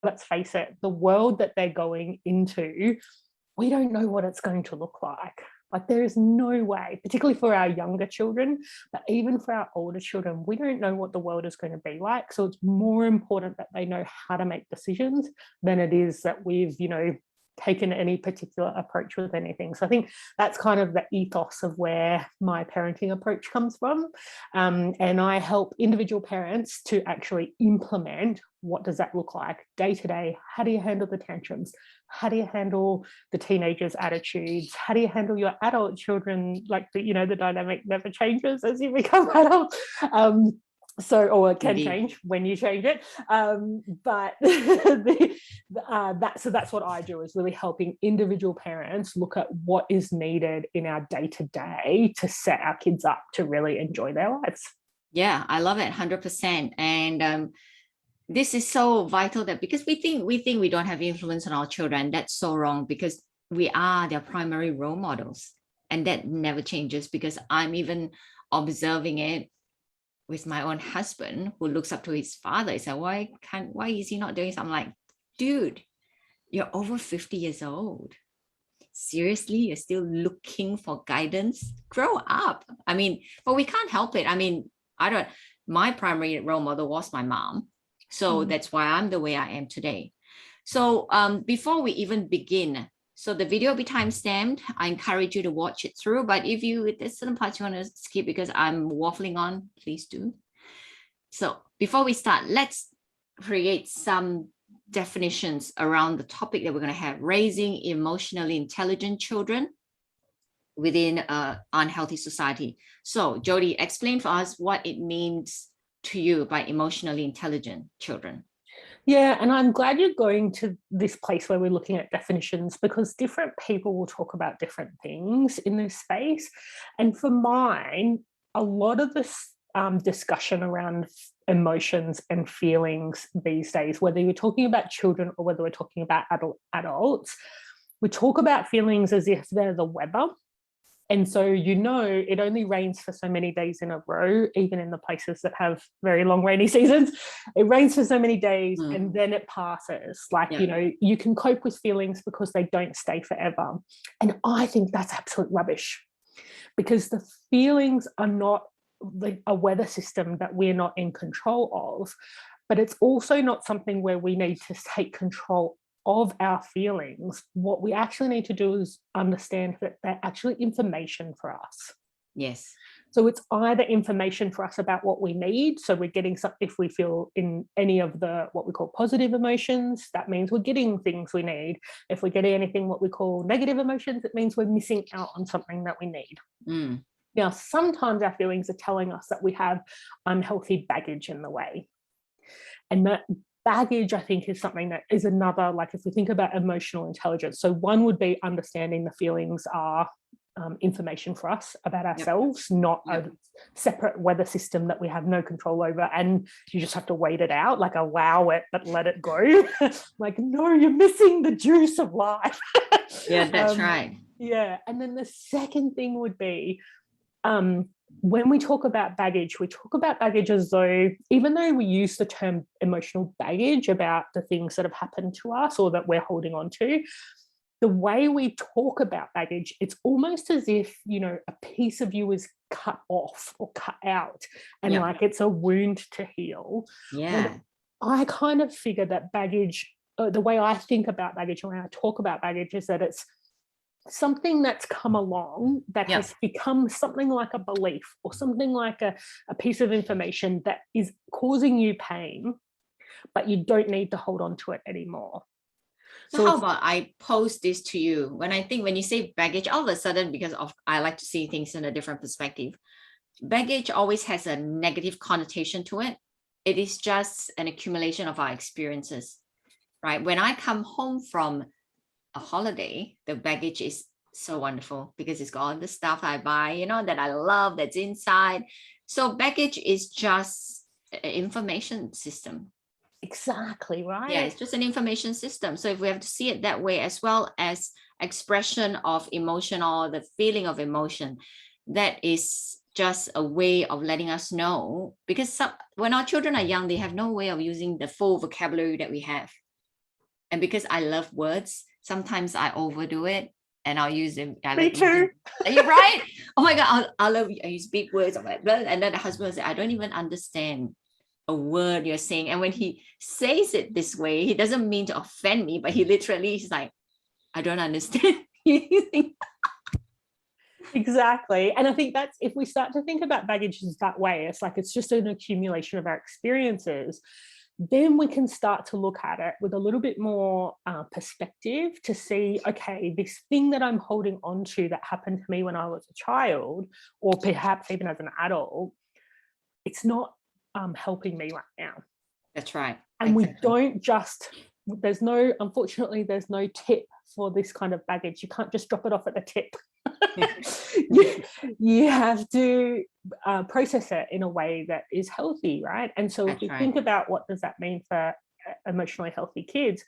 let's face it, the world that they're going into, we don't know what it's going to look like. Like there is no way, particularly for our younger children, but even for our older children, we don't know what the world is going to be like. So it's more important that they know how to make decisions than it is that we've, taken any particular approach with anything. So I think that's kind of the ethos of where my parenting approach comes from. And I help individual parents to actually implement what does that look like day to day? How do you handle the tantrums? How do you handle the teenagers' attitudes? How do you handle your adult children? Like the dynamic never changes as you become adult. Or it can change when you change it. But that's what I do, is really helping individual parents look at what is needed in our day-to-day to set our kids up to really enjoy their lives. Yeah, I love it 100%. And this is so vital, that because we think we don't have influence on our children. That's so wrong, because we are their primary role models, and that never changes, because I'm even observing it with my own husband, who looks up to his father. He said, why is he not doing something? I'm like, dude, you're over 50 years old. Seriously, you're still looking for guidance? Grow up. I mean, but we can't help it. I mean, my primary role model was my mom. So that's why I'm the way I am today. So before we even begin, so the video will be time-stamped. I encourage you to watch it through, but if there's certain parts you want to skip because I'm waffling on, please do. So before we start, let's create some definitions around the topic that we're going to have: raising emotionally intelligent children within an unhealthy society. So Jodie, explain for us what it means to you by emotionally intelligent children. Yeah, and I'm glad you're going to this place where we're looking at definitions, because different people will talk about different things in this space. And for mine, a lot of this discussion around emotions and feelings these days, whether you're talking about children or whether we're talking about adults, we talk about feelings as if they're the weather. And so, it only rains for so many days in a row, even in the places that have very long rainy seasons. It rains for so many days and then it passes. Like, you can cope with feelings because they don't stay forever. And I think that's absolute rubbish, because the feelings are not a weather system that we're not in control of, but it's also not something where we need to take control of our feelings. What we actually need to do is understand that they're actually information for us. Yes. So it's either information for us about what we need. So we're getting some, if we feel in any of the what we call positive emotions, that means we're getting things we need. If we're getting anything what we call negative emotions, it means we're missing out on something that we need. Now, sometimes our feelings are telling us that we have unhealthy baggage in the way. And that baggage, I think, is something that is another, like if we think about emotional intelligence. So one would be understanding the feelings are information for us about ourselves, not a separate weather system that we have no control over, and you just have to wait it out, like allow it, but let it go. Like, no, you're missing the juice of life. Yeah, that's right. Yeah. And then the second thing would be, when we talk about baggage as though, even though we use the term emotional baggage about the things that have happened to us or that we're holding on to, the way we talk about baggage, it's almost as if, a piece of you is cut off or cut out, and like it's a wound to heal. Yeah. And I kind of figure that baggage, the way I think about baggage when I talk about baggage, is that it's something that's come along that has become something like a belief or something like a piece of information that is causing you pain, but you don't need to hold on to it anymore. So how about I pose this to you? When you say baggage, all of a sudden, because I like to see things in a different perspective, baggage always has a negative connotation to it. It is just an accumulation of our experiences, right? When I come home from a holiday, the baggage is so wonderful because it's got all the stuff I buy, that I love, that's inside. So baggage is just an information system. Exactly, right? Yeah, it's just an information system. So if we have to see it that way, as well as expression of emotion or the feeling of emotion, that is just a way of letting us know, because when our children are young, they have no way of using the full vocabulary that we have. And because I love words, sometimes I overdo it and I'll use them. Me too. Are you right? Oh my God, I use big words. I'm like, and then the husband will say, I don't even understand a word you're saying. And when he says it this way, he doesn't mean to offend me, but he literally is like, I don't understand. Exactly. And I think that's, if we start to think about baggage as that way, it's like it's just an accumulation of our experiences, then we can start to look at it with a little bit more perspective to see, okay, this thing that I'm holding on to that happened to me when I was a child, or perhaps even as an adult, it's not helping me right now. That's right. And exactly. We don't just, unfortunately, there's no tip for this kind of baggage. You can't just drop it off at the tip. you have to process it in a way that is healthy, right? And so if you think about what does that mean for emotionally healthy kids,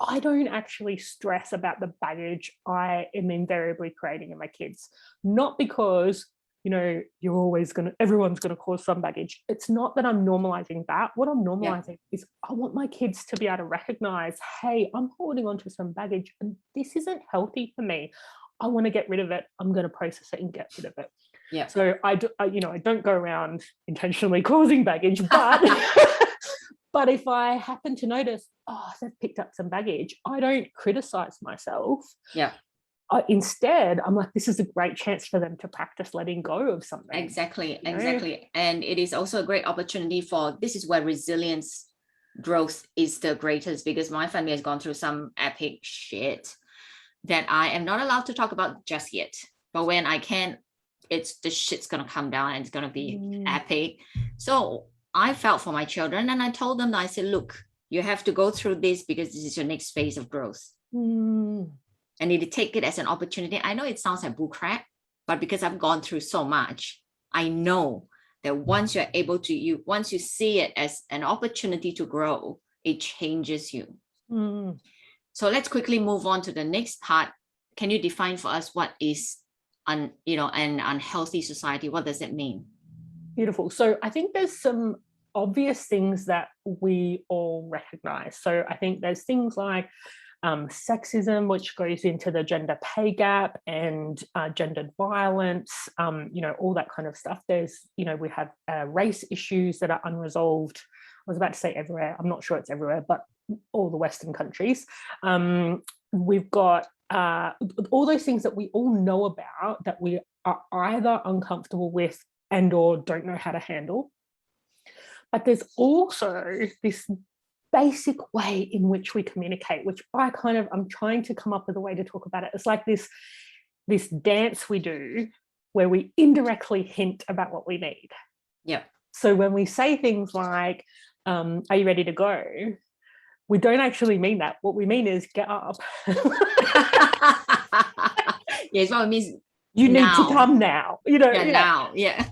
I don't actually stress about the baggage I am invariably creating in my kids, not because everyone's going to cause some baggage. It's not that I'm normalizing that. What I'm normalizing is I want my kids to be able to recognize, hey, I'm holding on to some baggage and this isn't healthy for me. I want to get rid of it. I'm going to process it and get rid of it. Yeah. So I don't go around intentionally causing baggage, but but if I happen to notice, they've picked up some baggage, I don't criticize myself. Yeah. Instead, I'm like, this is a great chance for them to practice letting go of something. Exactly. And it is also a great opportunity this is where resilience growth is the greatest, because my family has gone through some epic shit that I am not allowed to talk about just yet. But when I can, the shit's going to come down and it's going to be epic. So I felt for my children and I told them, I said, look, you have to go through this because this is your next phase of growth. And need to take it as an opportunity. I know it sounds like bullcrap, but because I've gone through so much, I know that once you're able to, once you see it as an opportunity to grow, it changes you. So let's quickly move on to the next part. Can you define for us what is an unhealthy society? What does it mean? Beautiful. So I think there's some obvious things that we all recognize. So I think there's things like sexism, which goes into the gender pay gap, and gendered violence, all that kind of stuff. There's, we have race issues that are unresolved. I was about to say everywhere. I'm not sure it's everywhere, but all the Western countries. We've got all those things that we all know about that we are either uncomfortable with and or don't know how to handle. But there's also this basic way in which we communicate, which I'm trying to come up with a way to talk about it. It's like this dance we do where we indirectly hint about what we need. Yeah. So when we say things like, are you ready to go? We don't actually mean that. What we mean is get up. Yes, what it means. You need to come now. Now. Yeah.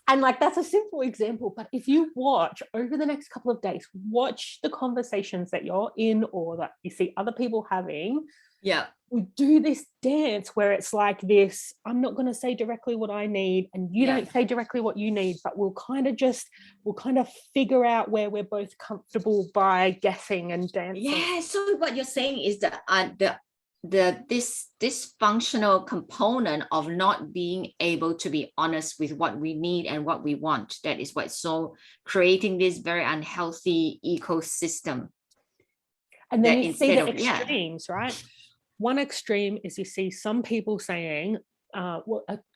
And like, that's a simple example, but if you watch over the next couple of days, watch the conversations that you're in or that you see other people having. Yeah. We do this dance where it's like this, I'm not going to say directly what I need and you don't say directly what you need, but we'll kind of figure out where we're both comfortable by guessing and dancing. Yeah. So what you're saying is that this dysfunctional component of not being able to be honest with what we need and what we want, that is what's so creating this very unhealthy ecosystem. And then you see the extremes, right? One extreme is you see some people saying, a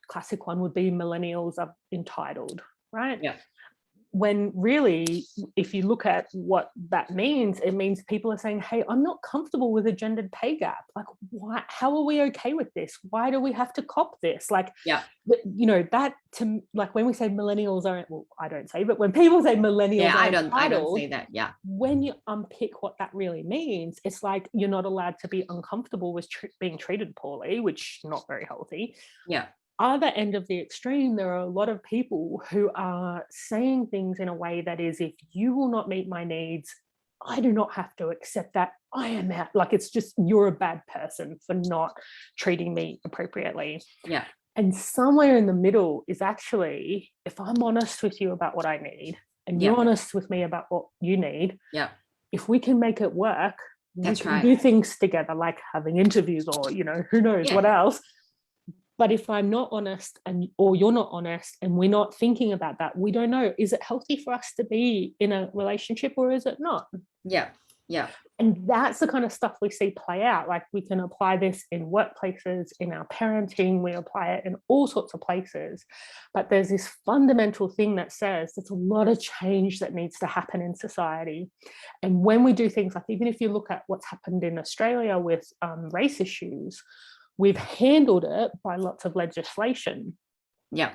classic one would be millennials are entitled, right? Yeah. When really, if you look at what that means, it means people are saying, hey, I'm not comfortable with a gendered pay gap. Like, why? How are we okay with this? Why do we have to cop this? Like, that to, like, when we say millennials aren't, well, I don't say, but when people say millennials are entitled, I don't say that. Yeah. When you unpick what that really means, it's like you're not allowed to be uncomfortable with being treated poorly, which is not very healthy. Yeah. Other end of the extreme, there are a lot of people who are saying things in a way that is, if you will not meet my needs, I do not have to accept that. I am out. Like, it's just, you're a bad person for not treating me appropriately. Yeah. And somewhere in the middle is actually, if I'm honest with you about what I need and you're honest with me about what you need, yeah, if we can make it work, We can do things together, like having interviews or, who knows what else. But if I'm not honest or you're not honest and we're not thinking about that, we don't know, is it healthy for us to be in a relationship or is it not? Yeah. Yeah. And that's the kind of stuff we see play out. Like we can apply this in workplaces, in our parenting, we apply it in all sorts of places. But there's this fundamental thing that says there's a lot of change that needs to happen in society. And when we do things like, even if you look at what's happened in Australia with race issues, we've handled it by lots of legislation. Yeah.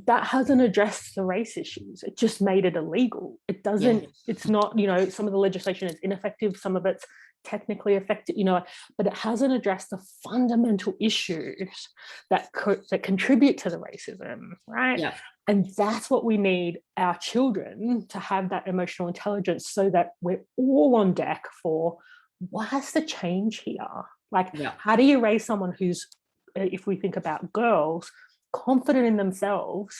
That hasn't addressed the race issues. It just made it illegal. It doesn't, it's not, some of the legislation is ineffective, some of it's technically effective, but it hasn't addressed the fundamental issues that contribute to the racism, right? Yeah. And that's what we need our children to have, that emotional intelligence, so that we're all on deck for what has to change here. Like, how do you raise someone who's, if we think about girls, confident in themselves,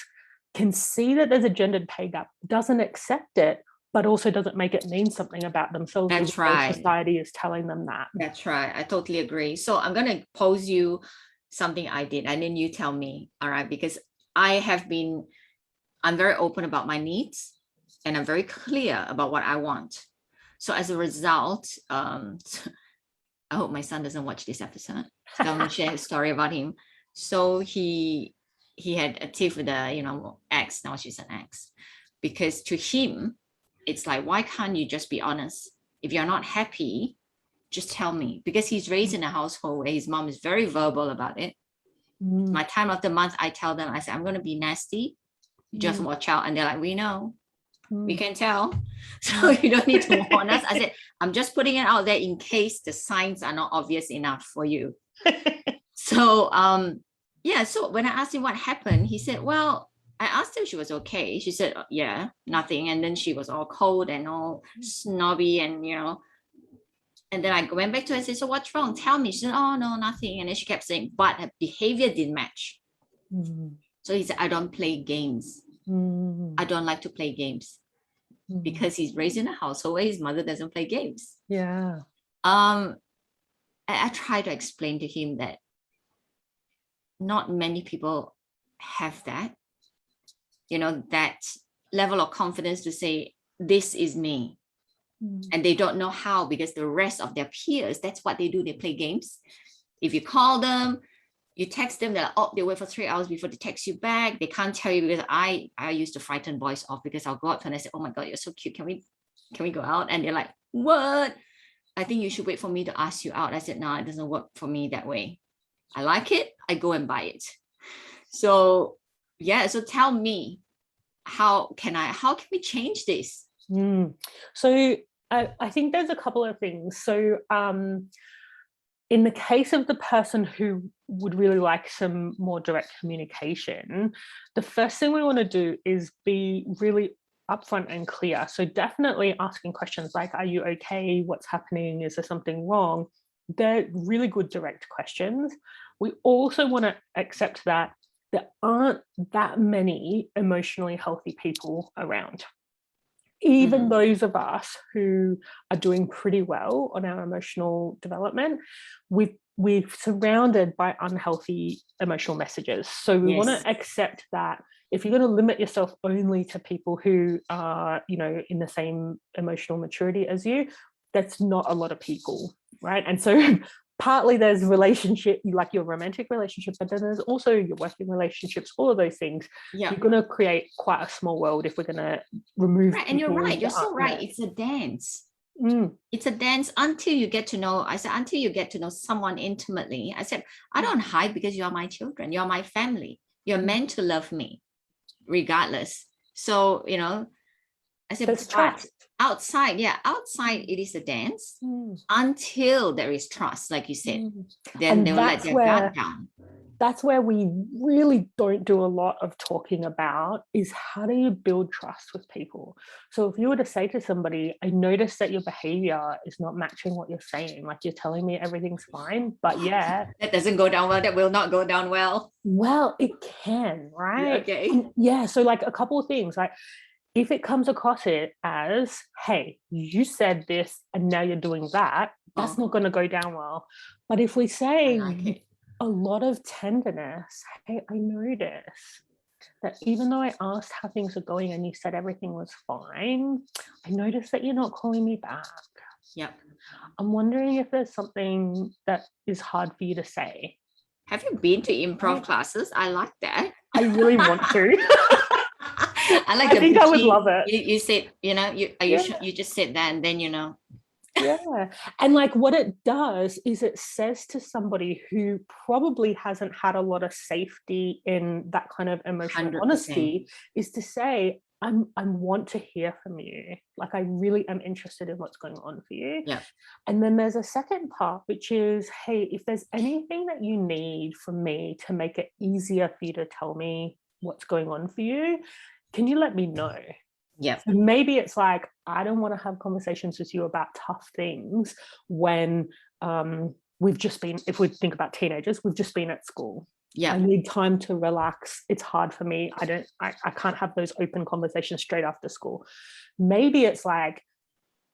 can see that there's a gendered pay gap, doesn't accept it, but also doesn't make it mean something about themselves. That's right. Society is telling them that. That's right. I totally agree. So I'm going to pose you something I did, and then you tell me, all right, because I'm very open about my needs, and I'm very clear about what I want. So as a result, I hope my son doesn't watch this episode. So I'm going to share a story about him. So he had a tiff with a ex. Now she's an ex, because to him it's like, why can't you just be honest? If you're not happy, just tell me. Because he's raised in a household where his mom is very verbal about it. My time of the month, I tell them, I say, I'm going to be nasty, just watch out. And they're like, we know, we can tell, so you don't need to warn us. I said, I'm just putting it out there in case the signs are not obvious enough for you. So so when I asked him what happened, he said, well, I asked her if she was okay. She said, yeah, nothing. And then she was all cold and all snobby, and and then I went back to her and said, so what's wrong? Tell me. She said, oh, no, nothing. And then she kept saying, but her behavior didn't match. So he said, I don't play games. I don't like to play games, because he's raised in a household where his mother doesn't play games. Yeah. I try to explain to him that not many people have that, that level of confidence to say, this is me. And they don't know how, because the rest of their peers, that's what they do. They play games. If you call them, you text them, they're like, oh, they wait for 3 hours before they text you back. They can't tell you, because I used to frighten boys off, because I'll go up to them and I say, oh my God, you're so cute. Can we go out? And they're like, what? I think you should wait for me to ask you out. I said, no, it doesn't work for me that way. I like it, I go and buy it. So so tell me, how can we change this? So I think there's a couple of things. So in the case of the person who would really like some more direct communication, the first thing we want to do is be really upfront and clear. So definitely asking questions like, are you okay? What's happening? Is there something wrong? They're really good direct questions. We also want to accept that there aren't that many emotionally healthy people around. Even those of us who are doing pretty well on our emotional development, we're surrounded by unhealthy emotional messages. So we want to accept that if you're going to limit yourself only to people who are, in the same emotional maturity as you, that's not a lot of people, right? And so partly there's relationship, like your romantic relationship, but then there's also your working relationships, all of those things. You're going to create quite a small world if we're going to remove. Right, and you're right. You're so right. It's a dance. It's a dance until you get to know. I said, until you get to know someone intimately. I said, I don't hide, because you're my children. You're my family. You're meant to love me, regardless. So I said, there's trust. Outside it is a dance until there is trust, like you said. Then they'll let their guard down. That's where we really don't do a lot of talking about, is how do you build trust with people? So if you were to say to somebody, I noticed that your behavior is not matching what you're saying, like you're telling me everything's fine, but that doesn't go down well, that will not go down well. Well, it can, right? Okay. So like a couple of things, like if it comes across it as, hey, you said this and now you're doing that, that's not going to go down well. But if we I say like it. a lot of tenderness, hey, I notice that even though I asked how things are going and you said everything was fine, I noticed that you're not calling me back. Yep. I'm wondering if there's something that is hard for you to say. Have you been to improv classes? I like that. I really want to. I like I the think I would pitchy. love it. You said, you just said that, and then Yeah. And like what it does is it says to somebody who probably hasn't had a lot of safety in that kind of emotional 100%. honesty, is to say, I want to hear from you. Like I really am interested in what's going on for you. Yeah. And then there's a second part, which is, hey, if there's anything that you need from me to make it easier for you to tell me what's going on for you, can you let me know? Yeah. So maybe it's like, I don't want to have conversations with you about tough things when we've just been, if we think about teenagers, we've just been at school. Yeah. I need time to relax. It's hard for me. I can't have those open conversations straight after school. Maybe it's like,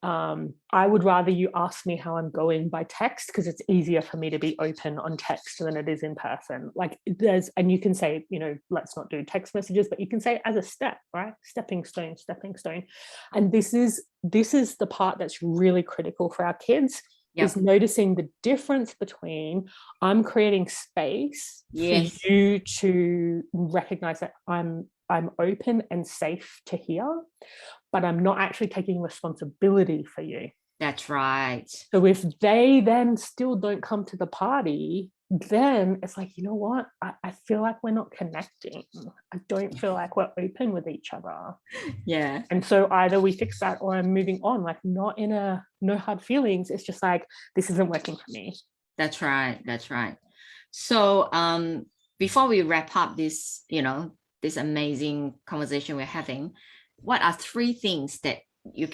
I would rather you ask me how I'm going by text, because it's easier for me to be open on text than it is in person. Like and you can say, let's not do text messages, but you can say as a step, right? Stepping stone. And this is the part that's really critical for our kids. Yep. Is noticing the difference between I'm creating space yes. for you to recognize that I'm open and safe to hear, but I'm not actually taking responsibility for you. That's right. So if they then still don't come to the party, then it's like, you know what? I feel like we're not connecting. I don't feel like we're open with each other. Yeah. And so either we fix that or I'm moving on, like not in a no hard feelings. It's just like, this isn't working for me. That's right. So before we wrap up this, this amazing conversation we're having, what are three tips you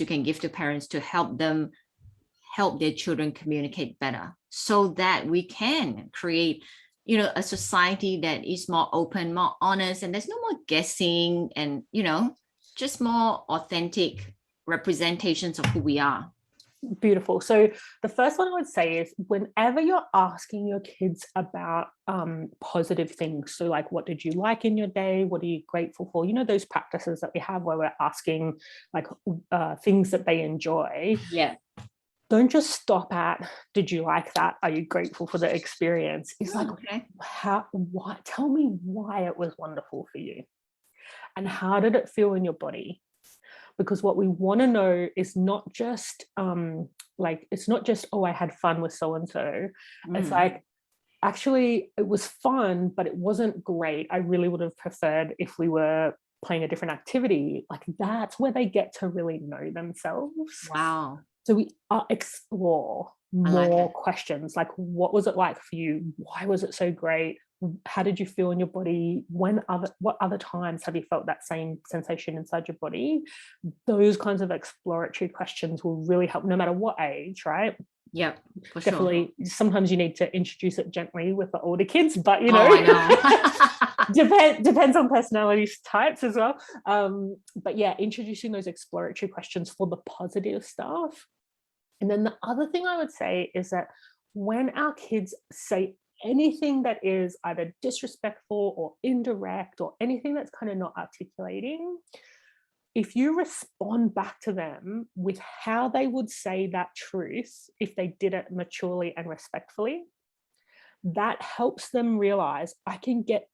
can give to parents to help their children communicate better, so that we can create, a society that is more open, more honest, and there's no more guessing, and, just more authentic representations of who we are? Beautiful. So the first one I would say is, whenever you're asking your kids about positive things, so like, what did you like in your day? What are you grateful for? Those practices that we have where we're asking like things that they enjoy. Yeah. Don't just stop at, did you like that? Are you grateful for the experience? It's like, okay. Tell me why it was wonderful for you. And how did it feel in your body? Because what we want to know is not just it's not just, oh, I had fun with so-and-so. It's like, actually, it was fun, but it wasn't great. I really would have preferred if we were playing a different activity. Like, that's where they get to really know themselves. Wow. So we explore more questions, like, what was it like for you? Why was it so great? How did you feel in your body? What other times have you felt that same sensation inside your body? Those kinds of exploratory questions will really help, no matter what age, right? Yep, definitely. Sure. Sometimes you need to introduce it gently with the older kids, but I know. depends on personality types as well. But yeah, introducing those exploratory questions for the positive stuff. And then the other thing I would say is that when our kids say anything that is either disrespectful or indirect, or anything that's kind of not articulating, if you respond back to them with how they would say that truth, if they did it maturely and respectfully, that helps them realize, I can get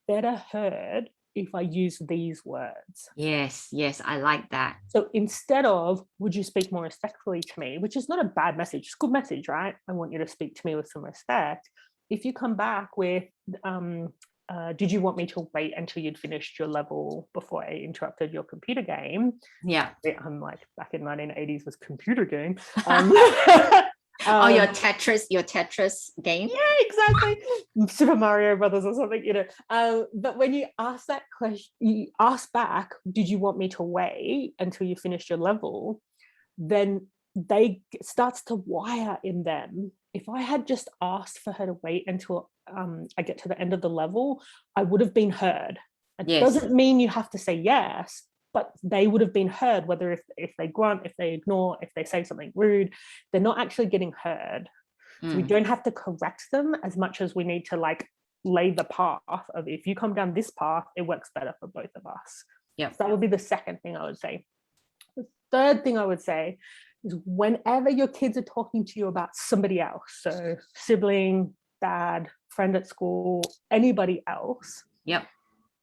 better heard if I use these words. Yes, I like that. So instead of, would you speak more respectfully to me, which is not a bad message, it's a good message, right? I want you to speak to me with some respect. If you come back with, did you want me to wait until you'd finished your level before I interrupted your computer game? Yeah. I'm like, back in 1980s was computer game. Your Tetris game. Yeah, exactly. Super Mario Brothers or something, But when you ask that question, you ask back, did you want me to wait until you finished your level? Then starts to wire in them. If I had just asked for her to wait until I get to the end of the level, I would have been heard. It doesn't mean you have to say yes, but they would have been heard, whether if they grunt, if they ignore, if they say something rude, they're not actually getting heard. So we don't have to correct them as much as we need to like lay the path of, if you come down this path, it works better for both of us. Yeah. So that would be the second thing I would say. The third thing I would say is whenever your kids are talking to you about somebody else, so sibling, dad, friend at school, anybody else, Yep.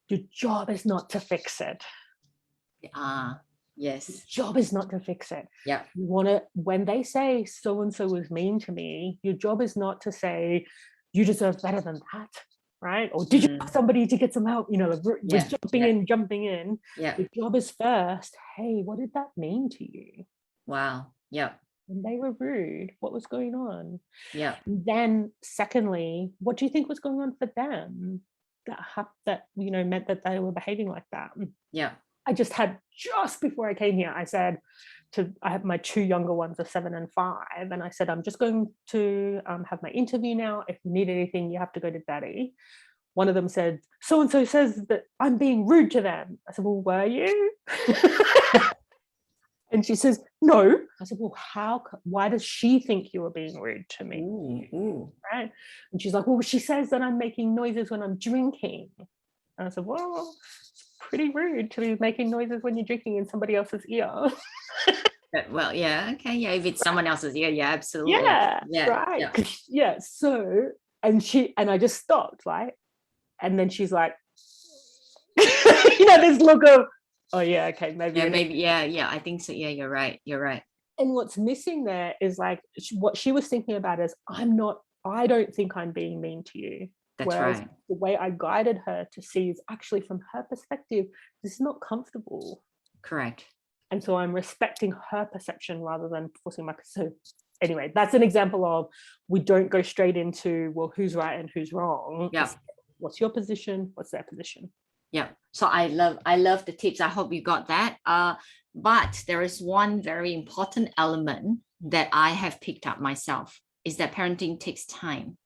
your job is not to fix it. Yes. Your job is not to fix it. Yeah. You want to, when they say so-and-so was mean to me, your job is not to say you deserve better than that, right? Or did you ask somebody to get some help? You know, like we're jumping in. Yeah. The job is first, hey, what did that mean to you? Wow. Yeah. When they were rude, what was going on? Yeah. Then secondly, what do you think was going on for them that you know meant that they were behaving like that? Yeah. I just before I came here, I said I have my two younger ones are 7 and 5, and I said, I'm just going to have my interview now. If you need anything, you have to go to daddy. One of them said, so-and-so says that I'm being rude to them. I said, well, were you? And she says, no. I said, well, why does she think you were being rude to me? Ooh. Right? And she's like, well, she says that I'm making noises when I'm drinking. And I said, well, it's pretty rude to be making noises when you're drinking in somebody else's ear. Well, yeah, okay, yeah. If it's someone else's ear, yeah, absolutely. Yeah, right. Yeah. So, and I just stopped, right? And then she's like, you know, this look of, oh yeah, okay, maybe. Yeah, maybe, yeah. I think so. Yeah, you're right. And what's missing there is like what she was thinking about is, I don't think I'm being mean to you. That's Whereas right. the way I guided her to see is actually from her perspective, this is not comfortable. Correct. And so I'm respecting her perception rather than forcing my. So anyway, that's an example of we don't go straight into, well, who's right and who's wrong. Yeah. What's your position? What's their position? Yeah. So I love the tips. I hope you got that. But there is one very important element that I have picked up myself, is that parenting takes time.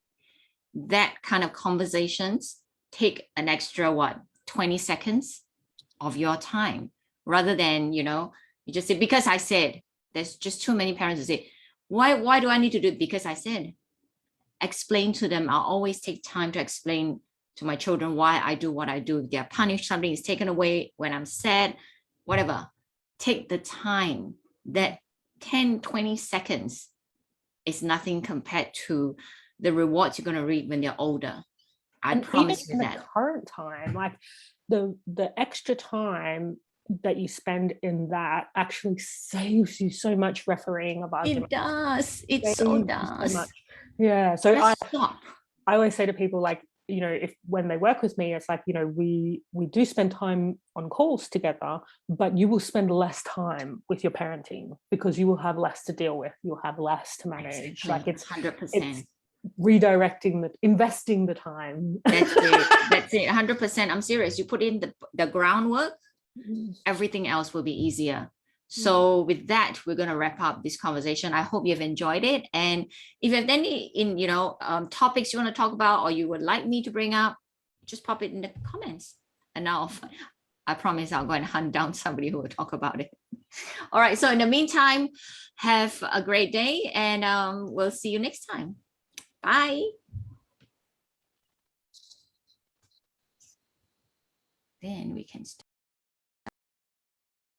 That kind of conversations take an extra 20 seconds of your time, rather than, you just say, because I said. There's just too many parents who say, why do I need to do it? Because I said. Explain to them. I'll always take time to explain to my children why I do what I do. If they're punished, something is taken away, when I'm sad, whatever, take the time. That 10-20 seconds is nothing compared to the rewards you're going to reap when they're older. I promise you that. The current time, like the extra time that you spend in that actually saves you so much refereeing of arguments. It does. It so does. So much. Yeah. So I I always say to people, like, when they work with me, it's like, we do spend time on calls together, but you will spend less time with your parenting because you will have less to deal with. You'll have less to manage. Exactly. Like it's 100%. It's redirecting investing the time. That's it. 100%. I'm serious. You put in the groundwork, everything else will be easier. So with that, we're going to wrap up this conversation. I hope you've enjoyed it. And if you have any topics you want to talk about, or you would like me to bring up, just pop it in the comments, and I promise I'll go and hunt down somebody who will talk about it. All right. So in the meantime, have a great day, and we'll see you next time. Bye. Then we can start.